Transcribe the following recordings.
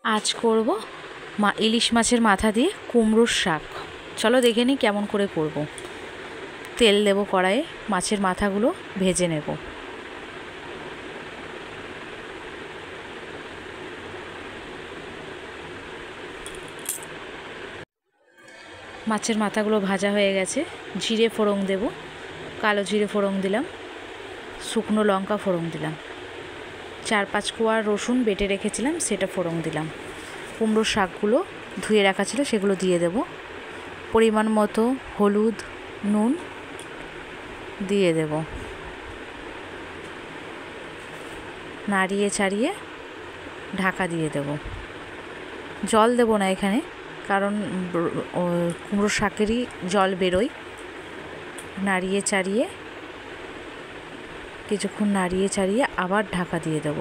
আজ করব ইলিশ মাছের মাথা দিয়ে কুমড়োর শাক। চলো দেখে নিই কেমন করে করব। তেল দেব কড়াইয়ে, মাছের মাথাগুলো ভেজে নেব। মাছের মাথাগুলো ভাজা হয়ে গেছে, জিরে ফোড়ন দেব, কালো জিরে ফোড়ন দিলাম, শুকনো লঙ্কা ফোড়ন দিলাম, 4-5 কোয়া রসুন বেটে রেখেছিলাম সেটা ফোড়ন দিলাম। কুমড়োর শাকগুলো ধুয়ে রাখা ছিল সেগুলো দিয়ে দেব। পরিমাণ মতো হলুদ, নুন দিয়ে দেব। নাড়িয়ে ছাড়িয়ে ঢাকা দিয়ে দেব। জল দেব না এখানে, কারণ কুমড়ো শাকেরই জল বেরোয়। নাড়িয়ে চাড়িয়ে কিছুক্ষণ নাড়িয়ে চাড়িয়ে আবার ঢাকা দিয়ে দেব।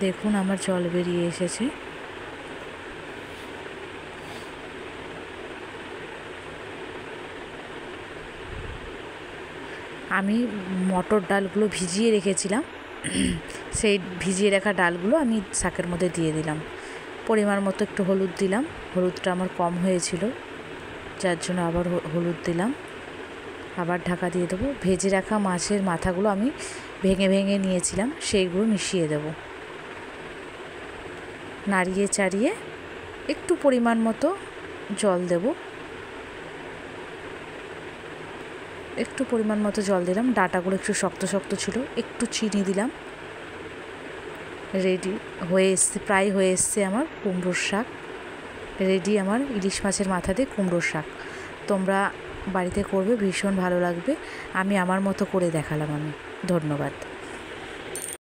দেখুন আমার জল বেরিয়ে এসেছে। আমি মটর ডালগুলো ভিজিয়ে রেখেছিলাম, সেই ভিজিয়ে রাখা ডালগুলো আমি শাকের মধ্যে দিয়ে দিলাম। পরিমাণ মতো একটু হলুদ দিলাম, হলুদটা আমার কম হয়েছিল যার জন্য আবার হলুদ দিলাম। আবার ঢাকা দিয়ে দেবো। ভেজে রাখা মাছের মাথাগুলো আমি ভেঙে ভেঙে নিয়েছিলাম, সেইগুলো মিশিয়ে দেব। নাড়িয়ে চাড়িয়ে একটু পরিমাণ মতো জল দেব, একটু পরিমাণ মতো জল দিলাম। ডাঁটাগুলো একটু শক্ত শক্ত ছিল, একটু চিনি দিলাম। রেডি হয়ে এসছে, প্রায় হয়ে এসছে আমার কুমড়োর শাক রেডি। আমার ইলিশ মাছের মাথা দিয়ে কুমড়োর শাক তোমরা বাড়িতে করবে, ভীষণ ভালো লাগবে। আমি আমার মতো করে দেখালাম। ধন্যবাদ।